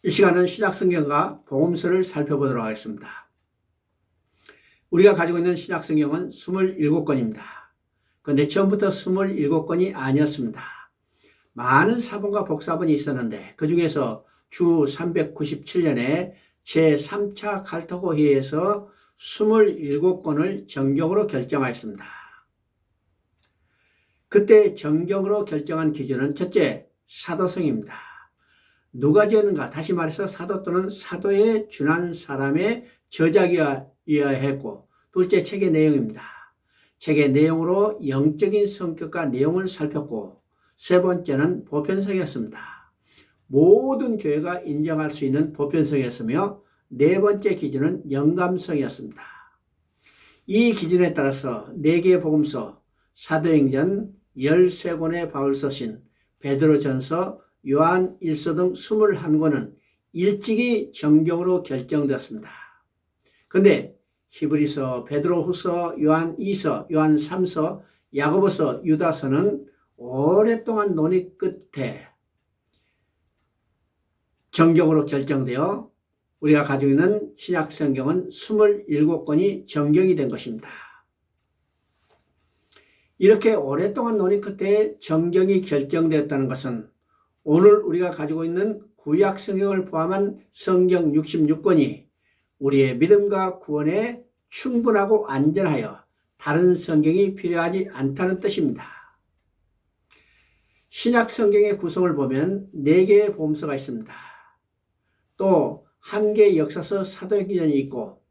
이 시간은 신약성경과 복음서를 살펴보도록 하겠습니다. 우리가 가지고 있는 신약성경은 27권입니다. 그런데 처음부터 27권이 아니었습니다. 많은 사본과 복사본이 있었는데 그 중에서 주 397년에 제3차 칼타고 회의에서 27권을 정경으로 결정하였습니다. 그때 정경으로 결정한 기준은 첫째, 사도성입니다. 누가 지었는가? 다시 말해서 사도 또는 사도에 준한 사람의 저작이어야 했고, 둘째, 책의 내용입니다. 책의 내용으로 영적인 성격과 내용을 살폈고, 세 번째는 보편성이었습니다. 모든 교회가 인정할 수 있는 보편성이었으며, 네 번째 기준은 영감성이었습니다. 이 기준에 따라서 4개의 복음서, 사도행전, 13권의 바울서신, 베드로전서, 요한 1서 등 21권은 일찍이 정경으로 결정되었습니다. 그런데 히브리서, 베드로후서, 요한 2서, 요한 3서, 야고보서, 유다서는 오랫동안 논의 끝에 정경으로 결정되어 우리가 가지고 있는 신약성경은 27권이 정경이 된 것입니다. 이렇게 오랫동안 논의 끝에 정경이 결정되었다는 것은 오늘 우리가 가지고 있는 구약 성경을 포함한 성경 66권이 우리의 믿음과 구원에 충분하고 안전하여 다른 성경이 필요하지 않다는 뜻입니다. 신약 성경의 구성을 보면 4개의 복음서가 있습니다. 또 1개의 역사서 사도행전이 있고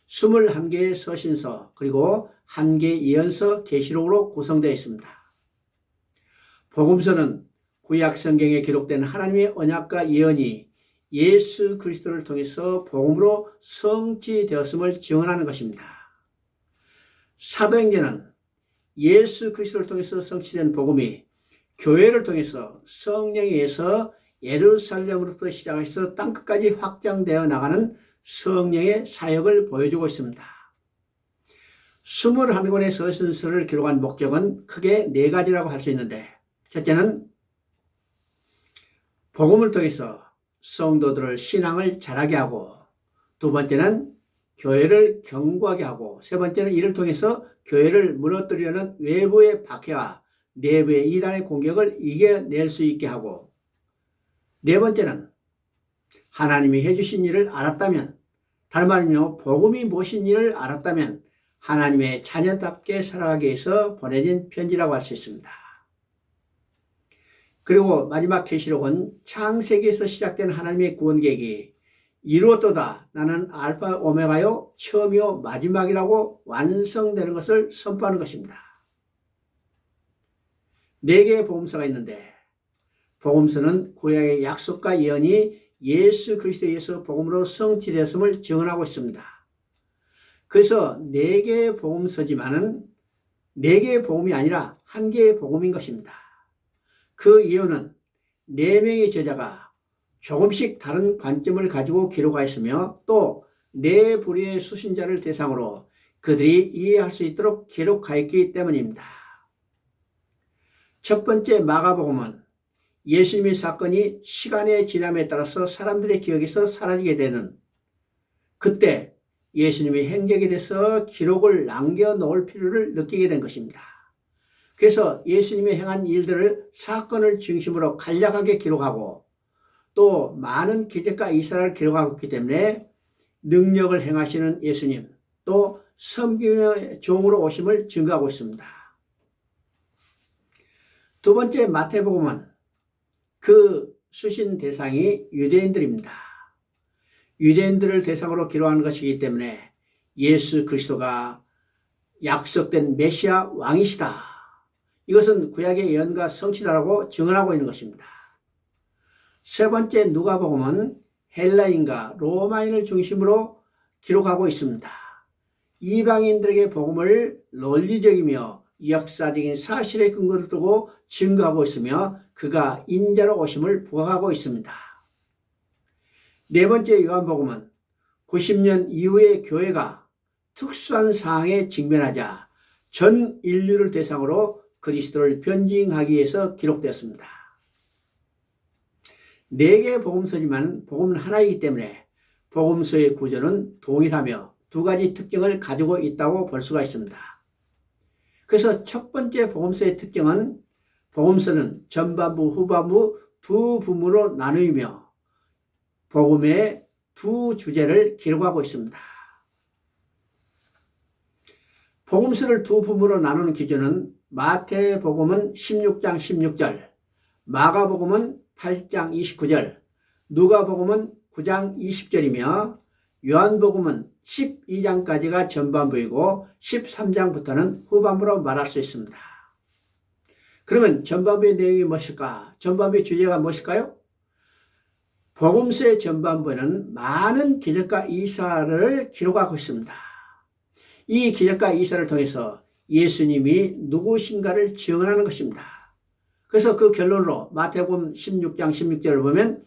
21개의 서신서 그리고 1개의 예언서 계시록으로 구성되어 있습니다. 복음서는 구약 성경에 기록된 하나님의 언약과 예언이 예수 그리스도를 통해서 복음으로 성취되었음을 증언하는 것입니다. 사도행전은 예수 그리스도를 통해서 성취된 복음이 교회를 통해서 성령에 의해서 예루살렘으로부터 시작해서 땅끝까지 확장되어 나가는 성령의 사역을 보여주고 있습니다. 21권의 서신서를 기록한 목적은 크게 4가지라고 할 수 있는데, 첫째는 복음을 통해서 성도들을 신앙을 자라게 하고, 두 번째는 교회를 견고하게 하고, 세 번째는 이를 통해서 교회를 무너뜨리려는 외부의 박해와 내부의 이단의 공격을 이겨낼 수 있게 하고, 네 번째는 하나님이 해주신 일을 알았다면, 다른 말은요, 복음이 무엇인 일을 알았다면 하나님의 자녀답게 살아가기 위해서 보내진 편지라고 할 수 있습니다. 그리고 마지막 계시록은 창세기에서 시작된 하나님의 구원 계획이 이루어도다. 나는 알파 오메가요 처음이요 마지막이라고 완성되는 것을 선포하는 것입니다. 4개의 복음서가 있는데 복음서는 구약의 약속과 예언이 예수 그리스도에 의해서 복음으로 성취되었음을 증언하고 있습니다. 그래서 4개의 복음서지만은 4개의 복음이 아니라 1개의 복음인 것입니다. 그 이유는 4명의 저자가 조금씩 다른 관점을 가지고 기록하였으며 또 4부류의 수신자를 대상으로 그들이 이해할 수 있도록 기록하였기 때문입니다. 첫 번째 마가복음은 예수님의 사건이 시간의 지남에 따라서 사람들의 기억에서 사라지게 되는 그때 예수님의 행적에 대해서 기록을 남겨놓을 필요를 느끼게 된 것입니다. 그래서 예수님이 행한 일들을 사건을 중심으로 간략하게 기록하고 또 많은 기적과 이사를 기록하고 있기 때문에 능력을 행하시는 예수님 또 섬김의 종으로 오심을 증거하고 있습니다. 두 번째 마태복음은 그 수신 대상이 유대인들입니다. 유대인들을 대상으로 기록하는 것이기 때문에 예수 그리스도가 약속된 메시아 왕이시다. 이것은 구약의 예언과 성취다라고 증언하고 있는 것입니다. 세 번째 누가복음은 헬라인과 로마인을 중심으로 기록하고 있습니다. 이방인들에게 복음을 논리적이며 역사적인 사실의 근거를 두고 증거하고 있으며 그가 인자로 오심을 부각하고 있습니다. 네 번째 요한복음은 90년 이후의 교회가 특수한 상황에 직면하자 전 인류를 대상으로 그리스도를 변증하기 위해서 기록되었습니다. 4개의 복음서지만 복음은 하나이기 때문에 복음서의 구조는 동일하며 두 가지 특징을 가지고 있다고 볼 수가 있습니다. 그래서 첫 번째 복음서의 특징은 복음서는 전반부, 후반부 두 부문으로 나누며 복음의 두 주제를 기록하고 있습니다. 복음서를 두 부문으로 나누는 기준은 마태복음은 16장 16절, 마가복음은 8장 29절, 누가복음은 9장 20절이며 요한복음은 12장까지가 전반부이고 13장부터는 후반부로 말할 수 있습니다. 그러면 전반부의 내용이 무엇일까? 전반부의 주제가 무엇일까요? 복음서의 전반부에는 많은 기적과 이사를 기록하고 있습니다. 이 기적과 이사를 통해서 예수님이 누구신가를 증언하는 것입니다. 그래서 그 결론으로 마태복음 16장 16절을 보면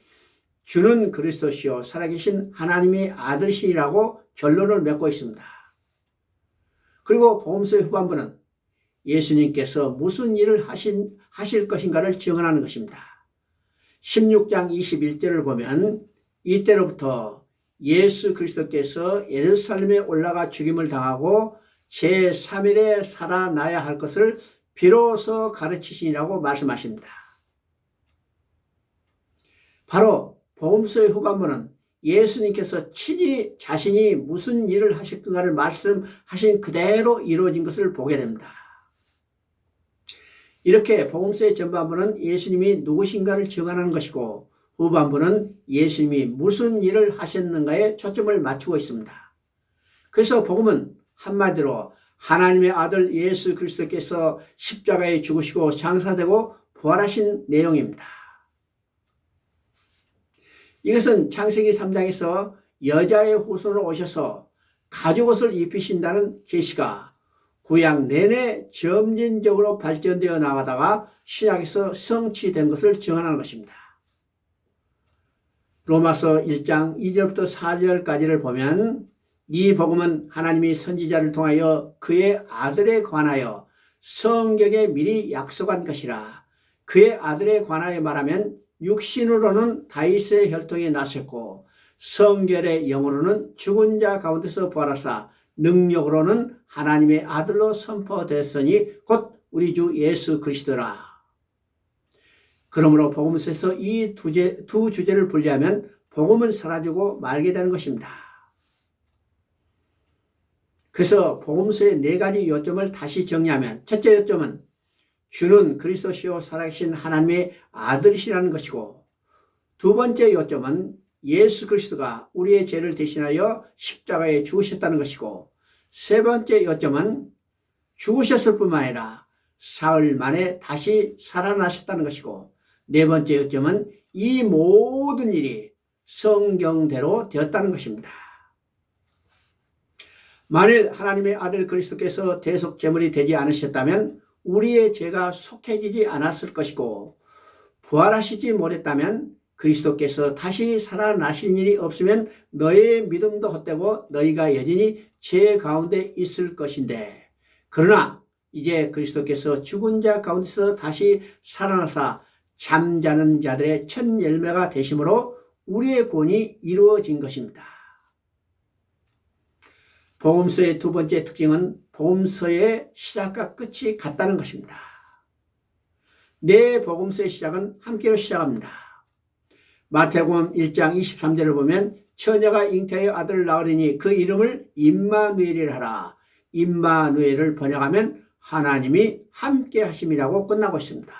주는 그리스도시요 살아계신 하나님의 아들이시라고 결론을 맺고 있습니다. 그리고 복음서의 후반부는 예수님께서 무슨 일을 하실 것인가를 증언하는 것입니다. 16장 21절을 보면 이때로부터 예수 그리스도께서 예루살렘에 올라가 죽임을 당하고 제3일에 살아나야 할 것을 비로소 가르치시니라고 말씀하십니다. 바로 복음서의 후반부는 예수님께서 친히 자신이 무슨 일을 하실 건가를 말씀하신 그대로 이루어진 것을 보게 됩니다. 이렇게 복음서의 전반부는 예수님이 누구신가를 증언하는 것이고 후반부는 예수님이 무슨 일을 하셨는가에 초점을 맞추고 있습니다. 그래서 복음은 한마디로 하나님의 아들 예수 그리스도께서 십자가에 죽으시고 장사되고 부활하신 내용입니다. 이것은 창세기 3장에서 여자의 후손으로 오셔서 가죽옷을 입히신다는 계시가 구약 내내 점진적으로 발전되어 나가다가 신약에서 성취된 것을 증언하는 것입니다. 로마서 1장 2절부터 4절까지를 보면 이 복음은 하나님이 선지자를 통하여 그의 아들에 관하여 성경에 미리 약속한 것이라. 그의 아들에 관하여 말하면 육신으로는 다윗의 혈통에 나셨고 성결의 영으로는 죽은 자 가운데서 부활하사 능력으로는 하나님의 아들로 선포됐으니 곧 우리 주 예수 그리스도라. 그러므로 복음서에서 이 두 주제를 분리하면 복음은 사라지고 말게 되는 것입니다. 그래서 복음서의 4가지 요점을 다시 정리하면 첫째 요점은 주는 그리스도시요 살아계신 하나님의 아들이시라는 것이고 두 번째 요점은 예수 그리스도가 우리의 죄를 대신하여 십자가에 죽으셨다는 것이고 세 번째 요점은 죽으셨을 뿐만 아니라 사흘 만에 다시 살아나셨다는 것이고 네 번째 요점은 이 모든 일이 성경대로 되었다는 것입니다. 만일 하나님의 아들 그리스도께서 대속 제물이 되지 않으셨다면 우리의 죄가 속해지지 않았을 것이고 부활하시지 못했다면 그리스도께서 다시 살아나신 일이 없으면 너의 믿음도 헛되고 너희가 여전히 죄 가운데 있을 것인데 그러나 이제 그리스도께서 죽은 자 가운데서 다시 살아나사 잠자는 자들의 첫 열매가 되심으로 우리의 구원이 이루어진 것입니다. 복음서의 두 번째 특징은 복음서의 시작과 끝이 같다는 것입니다. 내 복음서의 시작은 함께로 시작합니다. 마태복음 1장 23절을 보면 처녀가 잉태하여 아들을 낳으리니 그 이름을 임마누엘이라 하라. 임마누엘을 번역하면 하나님이 함께 하심이라고 끝나고 있습니다.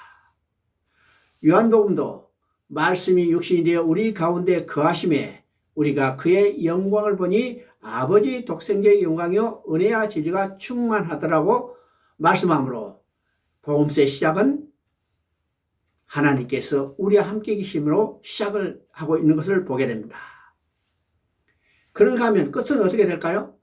요한복음도 말씀이 육신이 되어 우리 가운데 거하심에 우리가 그의 영광을 보니 아버지 독생자의 영광이요 은혜와 진리가 충만하더라고 말씀하므로 복음서의 시작은 하나님께서 우리와 함께 계심으로 시작을 하고 있는 것을 보게 됩니다. 그런가 하면 끝은 어떻게 될까요?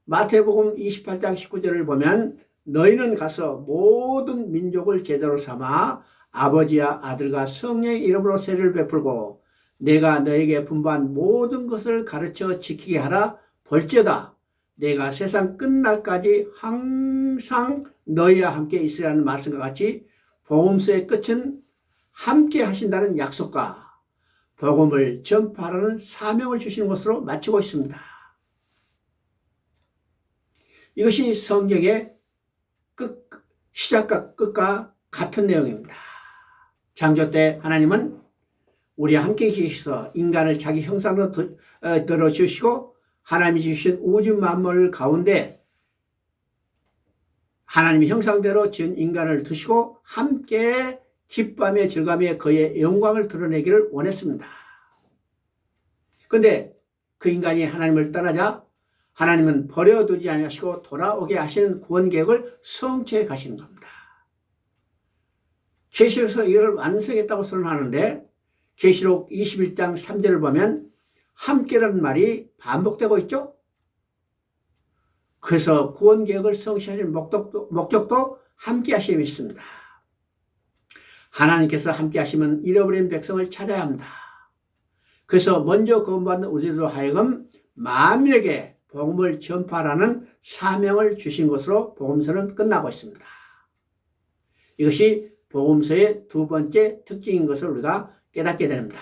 마태복음 28장 19절을 보면 너희는 가서 모든 민족을 제자로 삼아 아버지와 아들과 성령의 이름으로 세례를 베풀고 내가 너에게 분부한 모든 것을 가르쳐 지키게 하라. 볼지어다 내가 세상 끝날까지 항상 너희와 함께 있으라는 말씀과 같이 복음서의 끝은 함께 하신다는 약속과 복음을 전파하라는 사명을 주시는 것으로 마치고 있습니다. 이것이 성경의 시작과 끝과 같은 내용입니다. 창조 때 하나님은 우리와 함께 계셔서 인간을 자기 형상으로 들어주시고 하나님이 주신 우주 만물 가운데 하나님의 형상대로 지은 인간을 두시고 함께 기쁨에 즐거움에 그의 영광을 드러내기를 원했습니다. 그런데 그 인간이 하나님을 떠나자 하나님은 버려두지 아니하시고 돌아오게 하시는 구원 계획을 성취해 가시는 겁니다. 계시록에서 이걸 완성했다고 선언하는데 계시록 21장 3절을 보면 함께라는 말이 반복되고 있죠. 그래서 구원 계획을 성취하신 목적도 함께 하심이 있습니다. 하나님께서 함께 하시면 잃어버린 백성을 찾아야 합니다. 그래서 먼저 구원받는 우리들로 하여금 만민에게 복음을 전파하라는 사명을 주신 것으로 복음서는 끝나고 있습니다. 이것이 복음서의 두 번째 특징인 것을 우리가 깨닫게 됩니다.